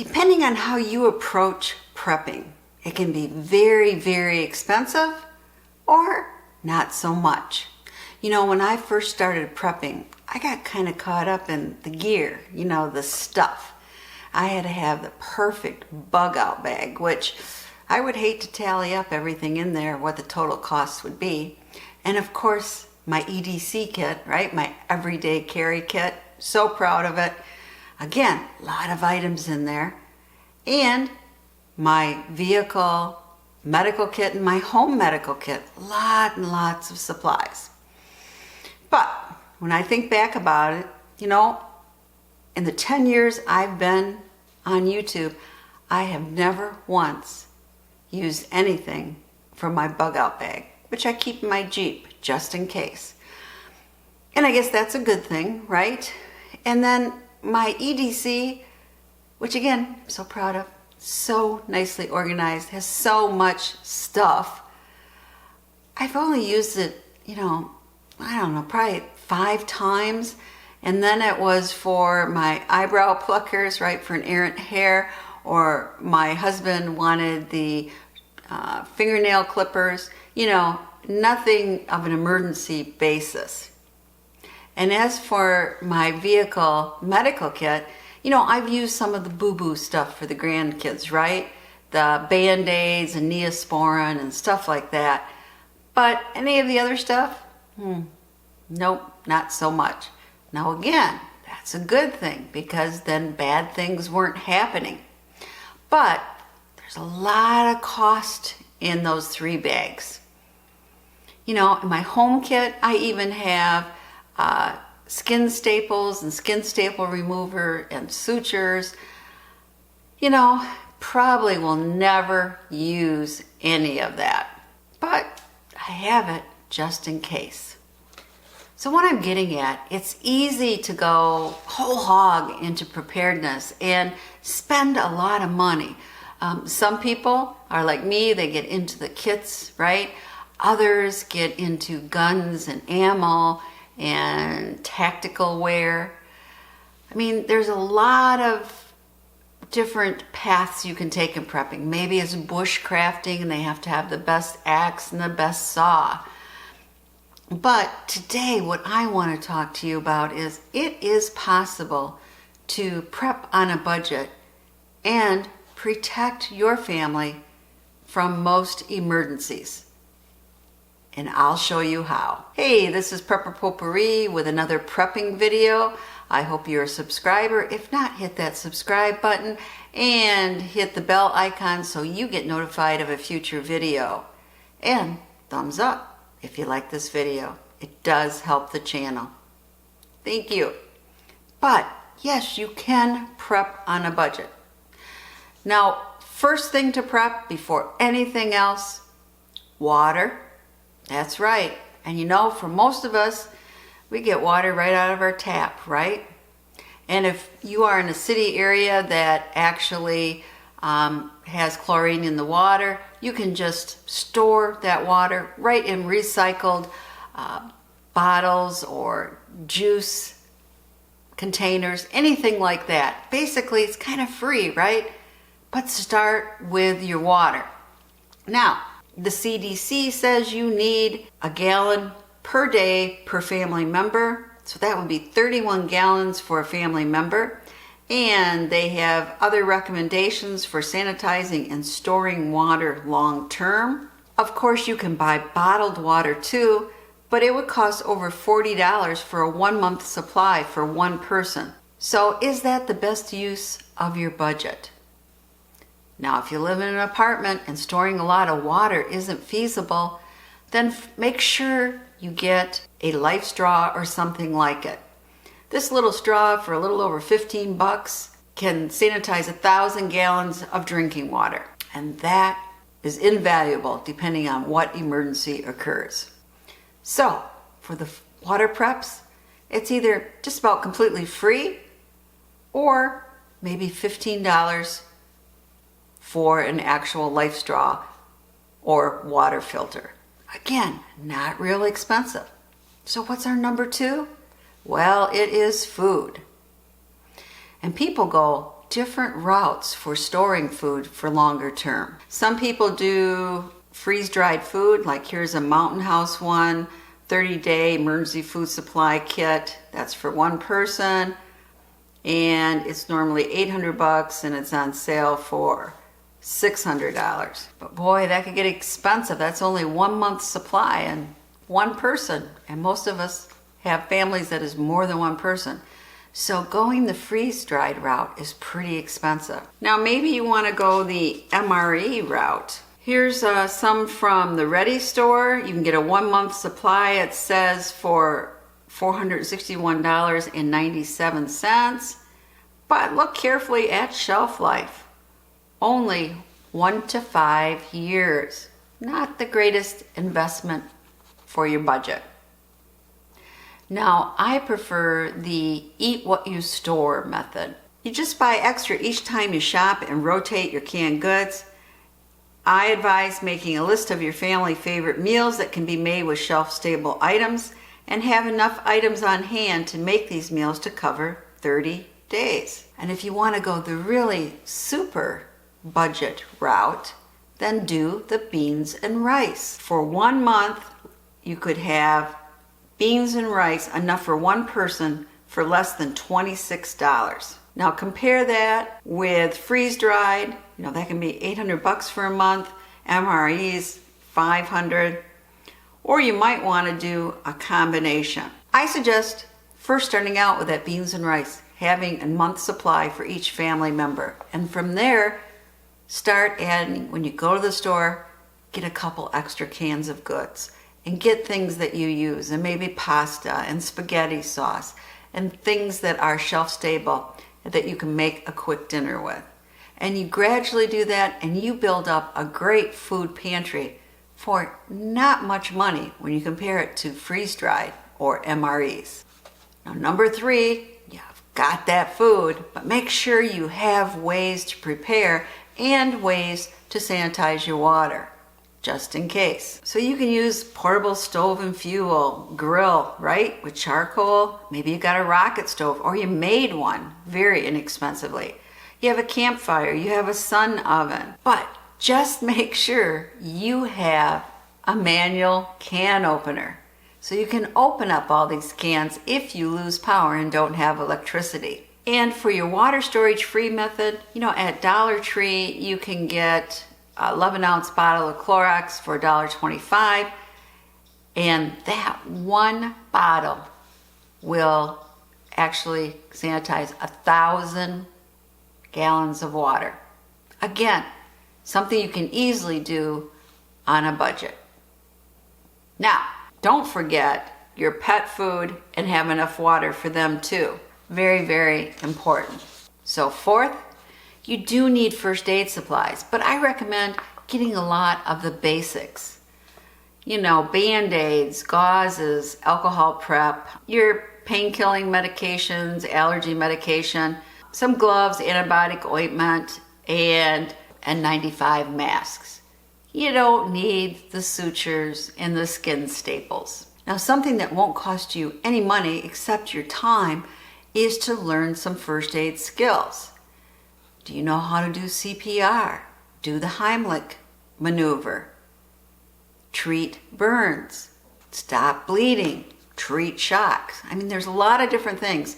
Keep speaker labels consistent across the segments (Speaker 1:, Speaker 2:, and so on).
Speaker 1: Depending on how you approach prepping, it can be very, very expensive or not so much. You know, when I first started prepping, I got kind of caught up in the gear, you know, the stuff. I had to have the perfect bug out bag, which I would hate to tally up everything in there, what the total cost would be. And of course, my EDC kit, right? My everyday carry kit. So proud of it. Again, a lot of items in there. And my vehicle medical kit and my home medical kit. Lot and lots of supplies. But when I think back about it, you know, in the 10 years I've been on YouTube, I have never once used anything from my bug out bag, which I keep in my Jeep just in case. And I guess that's a good thing, right? And then my EDC, which again, I'm so proud of, so nicely organized, has so much stuff. I've only used it, you know, I don't know, probably 5 times. And then it was for my eyebrow pluckers, right, for an errant hair, or my husband wanted the fingernail clippers, you know, nothing of an emergency basis. And as for my vehicle medical kit, you know, I've used some of the boo-boo stuff for the grandkids, right? The Band-Aids and Neosporin and stuff like that. But any of the other stuff, nope, not so much. Now again, that's a good thing because then bad things weren't happening. But there's a lot of cost in those 3 bags. You know, in my home kit, I even have skin staples and skin staple remover and sutures. You know, probably will never use any of that, but I have it just in case. So what I'm getting at, it's easy to go whole hog into preparedness and spend a lot of money. Some people are like me, they get into the kits, right? Others get into guns and ammo and tactical wear. I mean, there's a lot of different paths you can take in prepping. Maybe it's bush crafting and they have to have the best axe and the best saw. But today what I want to talk to you about is it is possible to prep on a budget and protect your family from most emergencies. And I'll show you how. Hey, this is Prepper Potpourri with another prepping video. I hope you're a subscriber. If not, hit that subscribe button and hit the bell icon so you get notified of a future video. And thumbs up if you like this video. It does help the channel. Thank you. But yes, you can prep on a budget. Now, first thing to prep before anything else, water. That's right. And you know, for most of us, we get water right out of our tap, right? And if you are in a city area that actually has chlorine in the water, you can just store that water right in recycled bottles or juice containers, anything like that. Basically, it's kind of free, right? But start with your water. Now, the CDC says you need a gallon per day per family member. So that would be 31 gallons for a family member. And they have other recommendations for sanitizing and storing water long term. Of course, you can buy bottled water too, but it would cost over $40 for a 1-month supply for one person. So is that the best use of your budget? Now, if you live in an apartment and storing a lot of water isn't feasible, then make sure you get a life straw or something like it. This little straw for a little over 15 bucks can sanitize 1,000 gallons of drinking water. And that is invaluable depending on what emergency occurs. So for the water preps, it's either just about completely free or maybe $15 for an actual life straw or water filter. Again, not real expensive. So what's our number 2? Well, it is food. And people go, different routes for storing food for longer term. Some people do freeze-dried food, like here's a Mountain House one, 30-day emergency food supply kit. That's for one person, and it's normally $800 and it's on sale for $600. But boy, that could get expensive. That's only 1 month's supply and one person, and most of us have families that is more than one person. So going the freeze-dried route is pretty expensive. Now maybe you want to go the MRE route. Here's some from the Ready store. You can get a 1 month supply. It says for $461.97. But look carefully at shelf life. Only 1 to 5 years. Not the greatest investment for your budget. Now, I prefer the eat what you store method. You just buy extra each time you shop and rotate your canned goods. I advise making a list of your family favorite meals that can be made with shelf-stable items and have enough items on hand to make these meals to cover 30 days. And if you want to go the really super budget route, then do the beans and rice. For 1 month, you could have beans and rice enough for one person for less than $26. Now compare that with freeze-dried. That can be $800 for a month, MREs $500, or you might want to do a combination. I suggest first starting out with that beans and rice, having a month's supply for each family member, and from there start adding. When you go to the store, get a couple extra cans of goods and get things that you use, and maybe pasta and spaghetti sauce and things that are shelf stable that you can make a quick dinner with. And you gradually do that and you build up a great food pantry for not much money when you compare it to freeze-dried or MREs. Now number 3, you've got that food, but make sure you have ways to prepare and ways to sanitize your water, just in case. So you can use portable stove and fuel, grill, right, with charcoal. Maybe you got a rocket stove or you made one very inexpensively. You have a campfire, you have a sun oven, but just make sure you have a manual can opener so you can open up all these cans if you lose power and don't have electricity. And for your water storage free method, at Dollar Tree you can get 11-ounce bottle of Clorox for $1.25, and that one bottle will actually sanitize 1,000 gallons of water. Again, something you can easily do on a budget. Now, don't forget your pet food and have enough water for them too. Very, very important. So 4th, you do need first aid supplies, but I recommend getting a lot of the basics. Band-aids, gauzes, alcohol prep, your pain-killing medications, allergy medication, some gloves, antibiotic ointment, and N95 masks. You don't need the sutures and the skin staples. Now, something that won't cost you any money except your time is to learn some first aid skills. Do you know how to do CPR? Do the Heimlich maneuver. Treat burns. Stop bleeding. Treat shocks. There's a lot of different things.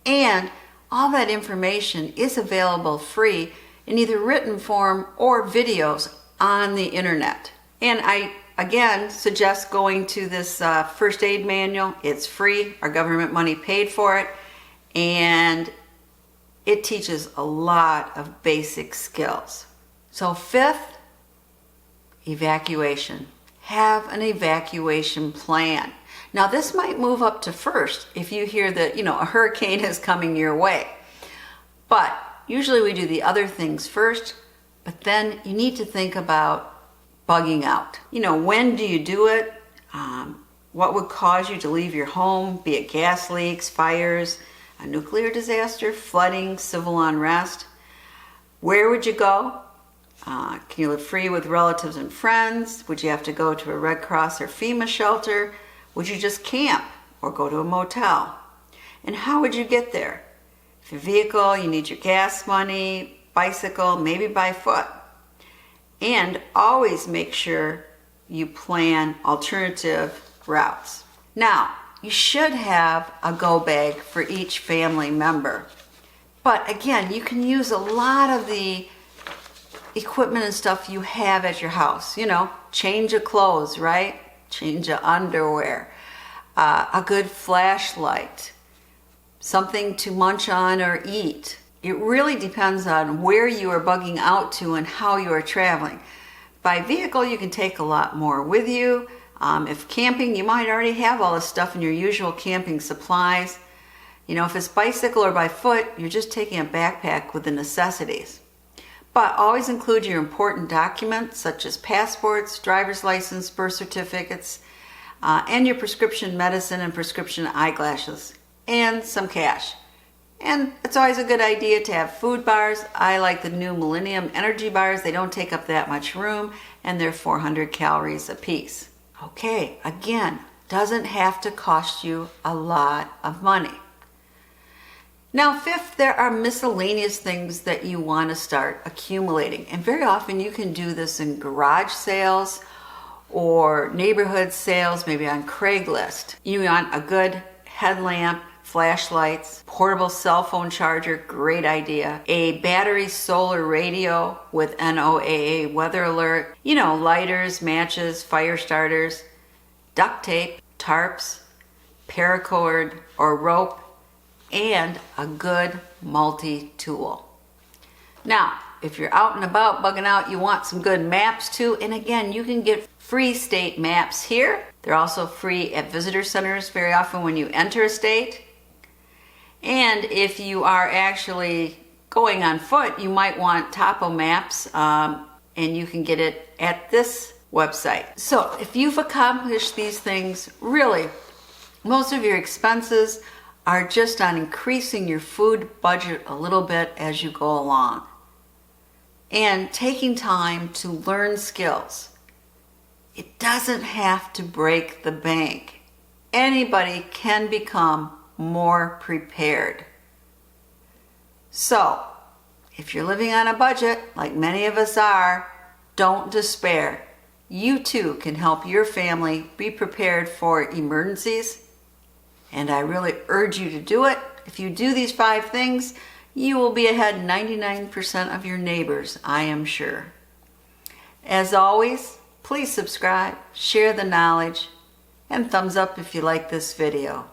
Speaker 1: And all that information is available free in either written form or videos on the internet. And I, again, suggest going to this first aid manual. It's free. Our government money paid for it. And it teaches a lot of basic skills. So 5th, evacuation. Have an evacuation plan. Now this might move up to 1st if you hear that, a hurricane is coming your way. But usually we do the other things first, but then you need to think about bugging out. When do you do it? What would cause you to leave your home, be it gas leaks, fires, a nuclear disaster, flooding, civil unrest? Where would you go? Can you live free with relatives and friends? Would you have to go to a Red Cross or FEMA shelter? Would you just camp or go to a motel? And how would you get there? If your vehicle, you need your gas money, bicycle, maybe by foot. And always make sure you plan alternative routes. Now, you should have a go bag for each family member. But again, you can use a lot of the equipment and stuff you have at your house. You know, change of clothes, right? Change of underwear, a good flashlight, something to munch on or eat. It really depends on where you are bugging out to and how you are traveling. By vehicle, you can take a lot more with you. If camping, you might already have all this stuff in your usual camping supplies. You know, if it's bicycle or by foot, you're just taking a backpack with the necessities. But always include your important documents such as passports, driver's license, birth certificates, and your prescription medicine and prescription eyeglasses, and some cash. And it's always a good idea to have food bars. I like the new Millennium energy bars. They don't take up that much room, and they're 400 calories a piece. Okay, again, doesn't have to cost you a lot of money. Now, fifth, there are miscellaneous things that you want to start accumulating. And very often you can do this in garage sales or neighborhood sales, maybe on Craigslist. You want a good headlamp, flashlights, portable cell phone charger, great idea. A battery solar radio with NOAA weather alert. You know, lighters, matches, fire starters, duct tape, tarps, paracord or rope, and a good multi-tool. Now, if you're out and about bugging out, you want some good maps too. And again, you can get free state maps here. They're also free at visitor centers very often when you enter a state. And if you are actually going on foot, you might want topo maps, and you can get it at this website. So if you've accomplished these things, really, most of your expenses are just on increasing your food budget a little bit as you go along. And taking time to learn skills. It doesn't have to break the bank. Anybody can become more prepared. So, if you're living on a budget, like many of us are, don't despair. You too can help your family be prepared for emergencies. And I really urge you to do it. If you do these 5 things, you will be ahead 99% of your neighbors, I am sure. As always, please subscribe, share the knowledge, and thumbs up if you like this video.